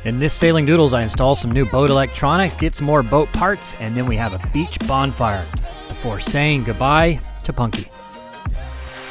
In this Sailing Doodles, I install some new boat electronics, get some more boat parts, and then we have a beach bonfire before saying goodbye to Punky.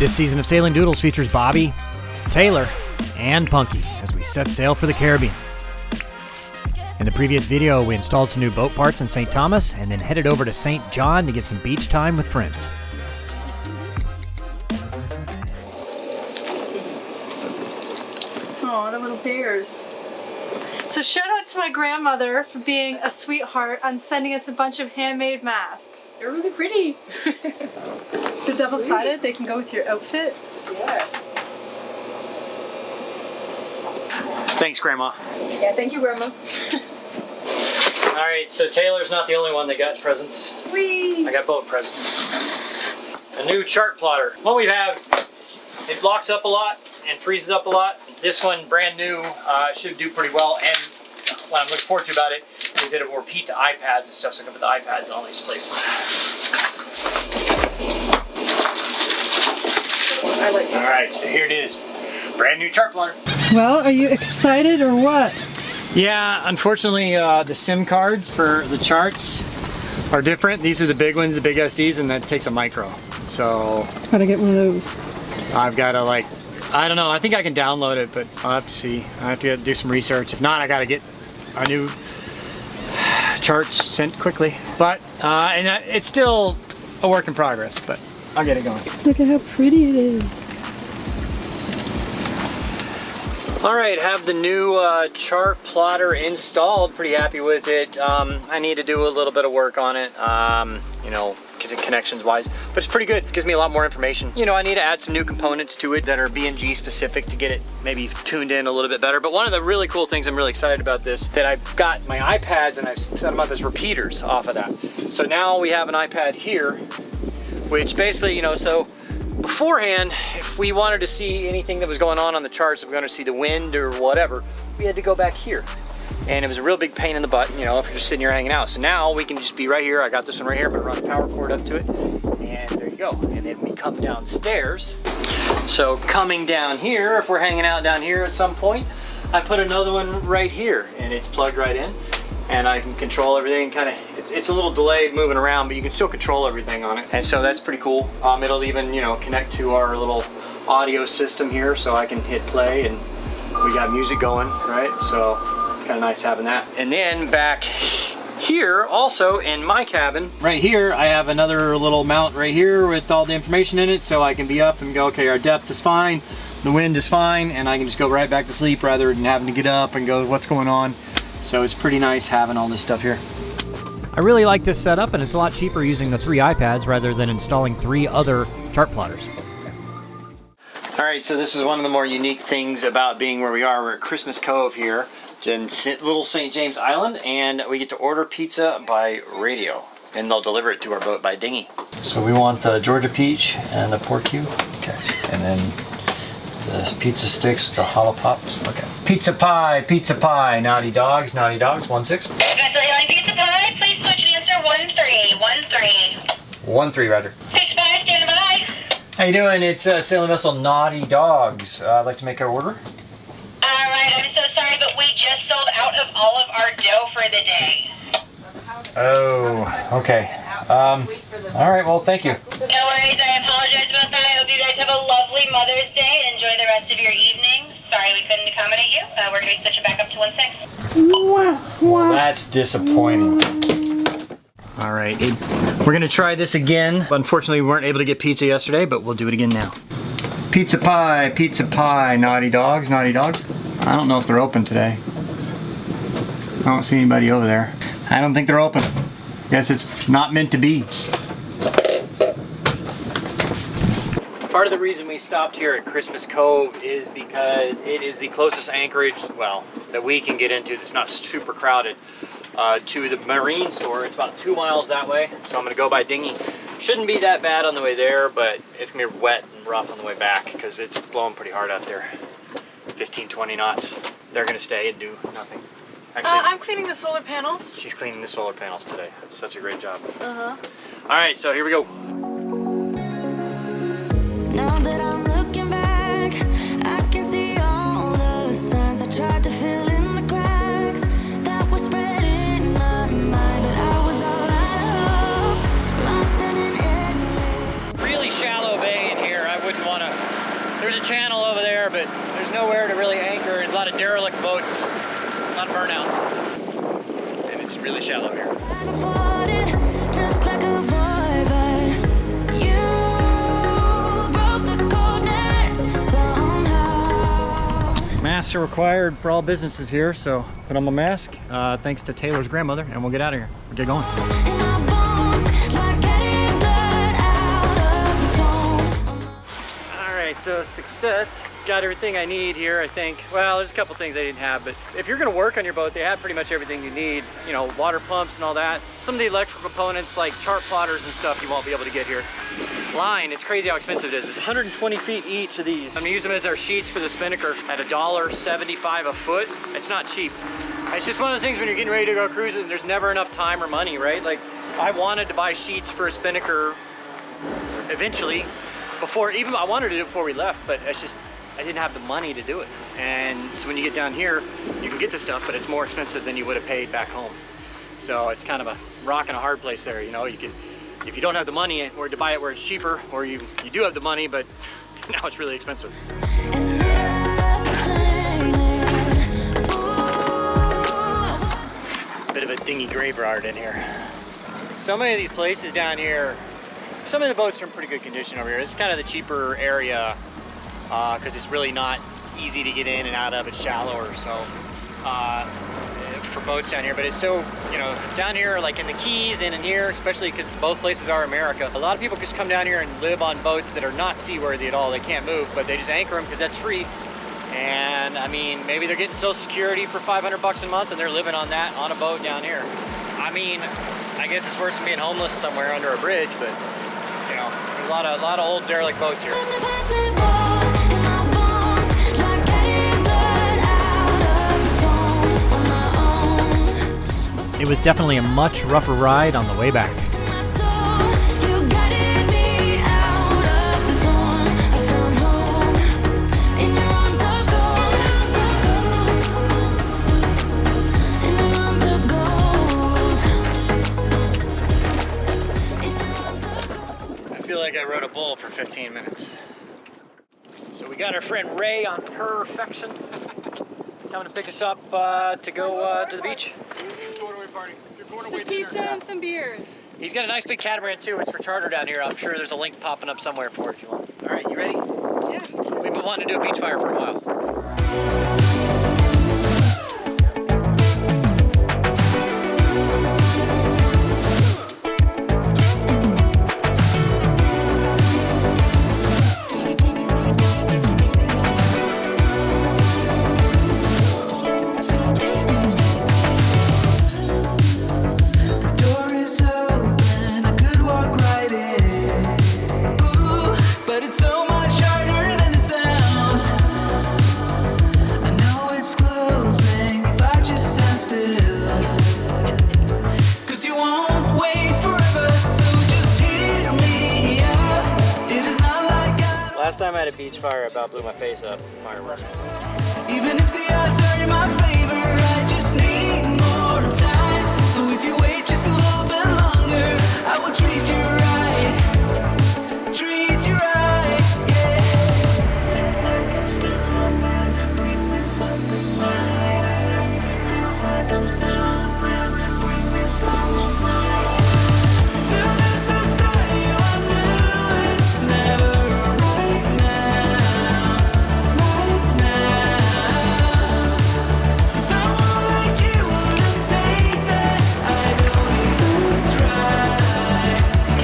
This season of Sailing Doodles features Bobby, Taylor, and Punky as we set sail for the Caribbean. In the previous video, we installed some new boat parts in St. Thomas and then headed over to St. John to get some beach time with friends. Oh, the little bears. So shout out to my grandmother for being a sweetheart on sending us a bunch of handmade masks. They're really pretty. The double-sided, they can go with your outfit. Yeah. Thanks, Grandma. Yeah, thank you, Grandma. Alright, so Taylor's not the only one that got presents. Whee! I got both presents. A new chart plotter. What we have, it locks up a lot and freezes up a lot. This one, brand new, should do pretty well. And what I'm looking forward to about it is that it will repeat to iPads and stuff, so I can put the iPads in all these places. I like this. Alright, so here it is. Brand new chart plotter. Well, are you excited or what? Yeah, unfortunately, the SIM cards for the charts are different. These are the big ones, the big SDs, and that takes a micro. So Gotta get one of those. I've got to, like, I don't know. I think I can download it, but I'll have to see. I have to do some research. If not, I got to get our new charts sent quickly. But and it's still a work in progress, but I'll get it going. Look at how pretty it is. All right, have the new chart plotter installed. Pretty happy with it. I need to do a little bit of work on it, you know, connections wise, but it's pretty good. It gives me a lot more information. You know, I need to add some new components to it that are BNG specific to get it maybe tuned in a little bit better. But one of the really cool things I'm really excited about this, that I've got my iPads and I've set them up as repeaters off of that. So now we have an iPad here, which basically, you know, so beforehand, if we wanted to see anything that was going on the charts, if we wanted to see the wind or whatever, we had to go back here. And it was a real big pain in the butt, you know, if you're just sitting here hanging out. So now we can just be right here. I got this one right here. I'm gonna run a power cord up to it, and there you go. And then we come downstairs. So coming down here, if we're hanging out down here at some point, I put another one right here, and it's plugged right in. And I can control everything, kind of, it's a little delayed moving around, but you can still control everything on it. And so that's pretty cool. It'll even, you know, connect to our little audio system here, so I can hit play and we got music going, right? So it's kind of nice having that. And then back here, also in my cabin, right here, I have another little mount right here with all the information in it, so I can be up and go, okay, our depth is fine, the wind is fine, and I can just go right back to sleep rather than having to get up and go, what's going on? So it's pretty nice having all this stuff here. I really like this setup, and it's a lot cheaper using the 3 iPads rather than installing 3 other chart plotters. All right, so this is one of the more unique things about being where we are. We're at Christmas Cove here in Little St. James Island, and we get to order pizza by radio, and they'll deliver it to our boat by dinghy. So we want the Georgia peach and the pork cube. Okay, and then the pizza sticks, the hollow pops. Okay. Pizza pie, naughty dogs, 16. Pizza pie, please switch to answer 13. 13, Roger. 65, stand by. How you doing? It's Sailing Vessel Naughty Dogs. I'd like to make our order. Alright, I'm so sorry, but we just sold out of all of our dough for the day. Oh, okay. Alright, well, thank you. No worries, I apologize about that. I hope you guys have a lovely Mother's Day and enjoy the rest of your evening. Sorry we couldn't accommodate you. We're going to switch it back up to 16. Well, that's disappointing. Alright, we're going to try this again. Unfortunately, we weren't able to get pizza yesterday, but we'll do it again now. Pizza pie, naughty dogs. I don't know if they're open today. I don't see anybody over there. I don't think they're open. Guess it's not meant to be. Part of the reason we stopped here at Christmas Cove is because it is the closest anchorage, well, that we can get into that's not super crowded, to the marine store. It's about 2 miles that way, so I'm gonna go by dinghy. Shouldn't be that bad on the way there, but it's gonna be wet and rough on the way back because it's blowing pretty hard out there. 15, 20 knots. They're gonna stay and do nothing. Actually, I'm cleaning the solar panels. she's cleaning the solar panels today. That's such a great job. Uh-huh. All right, so here we go. Now that I'm looking back, I can see all the signs I tried to fill in the cracks. burnouts. A lot of burnouts. And it's really shallow here. Can't afford it, just like a void, but you broke the coldness somehow. Masks are required for all businesses here, so put on my mask. Thanks to Taylor's grandmother, and we'll get out of here. We'll get going. In my bones, like getting blood out of the stone. All right, so success. Got everything I need here, I think. Well, there's a couple things I didn't have, but if you're gonna work on your boat, they have pretty much everything you need. You know, water pumps and all that. Some of the electrical components like chart plotters and stuff you won't be able to get here. Line, it's crazy how expensive it is. It's 120 feet each of these. I'm gonna use them as our sheets for the spinnaker at $1.75 a foot. It's not cheap. It's just one of those things when you're getting ready to go cruising, there's never enough time or money, right? Like, I wanted to buy sheets for a spinnaker eventually, I wanted to do it before we left, but it's just, I didn't have the money to do it. And so when you get down here, you can get the stuff, but it's more expensive than you would have paid back home. So it's kind of a rock and a hard place there, you know? You can, if you don't have the money or to buy it where it's cheaper, or you do have the money, but now it's really expensive. And lit up a flame. Ooh. Bit of a dingy graveyard in here. So many of these places down here, some of the boats are in pretty good condition over here. It's kind of the cheaper area because it's really not easy to get in and out of. It's shallower, so for boats down here. But it's so, you know, down here, like in the Keys and in here, especially because both places are America, a lot of people just come down here and live on boats that are not seaworthy at all. They can't move, but they just anchor them because that's free. And I mean, maybe they're getting Social Security for $500 a month and they're living on that on a boat down here. I mean, I guess it's worse than being homeless somewhere under a bridge, but you know, there's a lot of old derelict boats here. Such a possible in my bones, like getting blood out of the stone on my own. It was definitely a much rougher ride on the way back. My soul, you guided me out of the storm. I found home in your arms of gold, in your arms of gold, in your arms of gold. I feel like I rode a bull for 15 minutes. So we got our friend Ray on Perfection coming to pick us up to go to the beach. Some pizza and some beers. He's got a nice big catamaran too. It's for charter down here. I'm sure there's a link popping up somewhere for it if you want. All right, you ready? Yeah. We've been wanting to do a beach fire for a while. Door is open, I could walk right in. Ooh, but it's so much harder than it sounds. I know it's closing if I just stand still. 'Cause you won't wait forever, so just hear me out. It is not like I Last time I had a beach fire, I about blew my face up. Fireworks. even if the odds are in my favor, I just need more time. So if you wait just a little bit longer, I will treat you right. Treat you right, yeah. Feels like I'm stumbling, bring me something lighter. Feels like I'm stumbling, bring me someone lighter. Soon as I saw you, I knew it's never right now. Right now. Someone like you wouldn't take that. I don't even try,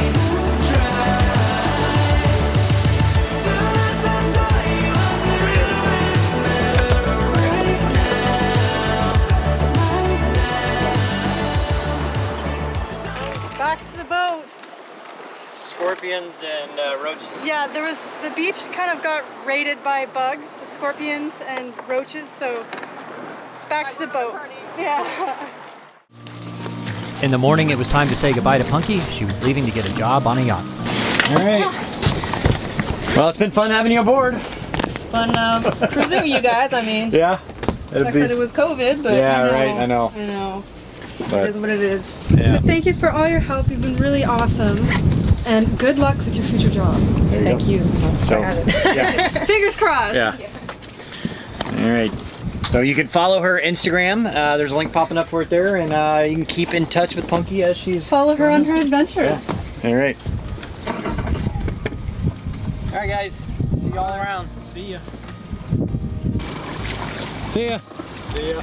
even try. Soon as I saw you, I knew it's never right now. Right now. Back to the boat. Scorpions and roaches. Yeah, the beach kind of got raided by bugs, scorpions and roaches, so it's back to the boat. Yeah. In the morning, it was time to say goodbye to Punky. She was leaving to get a job on a yacht. All right. Well, it's been fun having you aboard. It's fun cruising with you guys. I mean, Yeah. sucks that it was COVID, but Yeah, I know, right, I know. I know. But- It is what it is. Yeah. But thank you for all your help. You've been really awesome. And good luck with your future job. There Thank go. you. So, I had it. yeah. Fingers crossed. Yeah. All right. So you can follow her Instagram. There's a link popping up for it there, and you can keep in touch with Punky as she's... Follow her on her adventures. Yeah. All right. All right, guys. See you all around. See ya. See ya. See ya.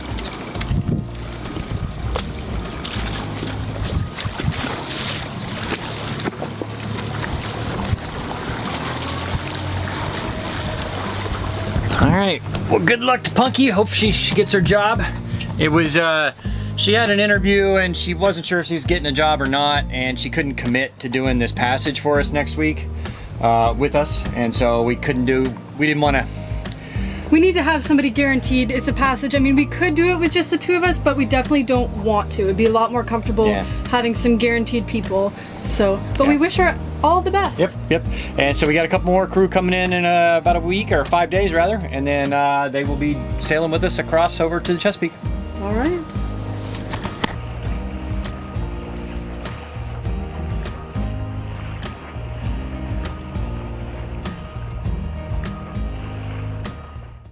All right. Well, good luck to Punky. Hope she gets her job. It was, she had an interview and she wasn't sure if she was getting a job or not, and she couldn't commit to doing this passage for us next week with us, and so we didn't want to. We need to have somebody guaranteed it's a passage. I mean, we could do it with just the two of us, but we definitely don't want to. It'd be a lot more comfortable having some guaranteed people. So, but we wish her all the best. Yep. And so we got a couple more crew coming in about a week, or 5 days rather, and then they will be sailing with us across over to the Chesapeake. All right.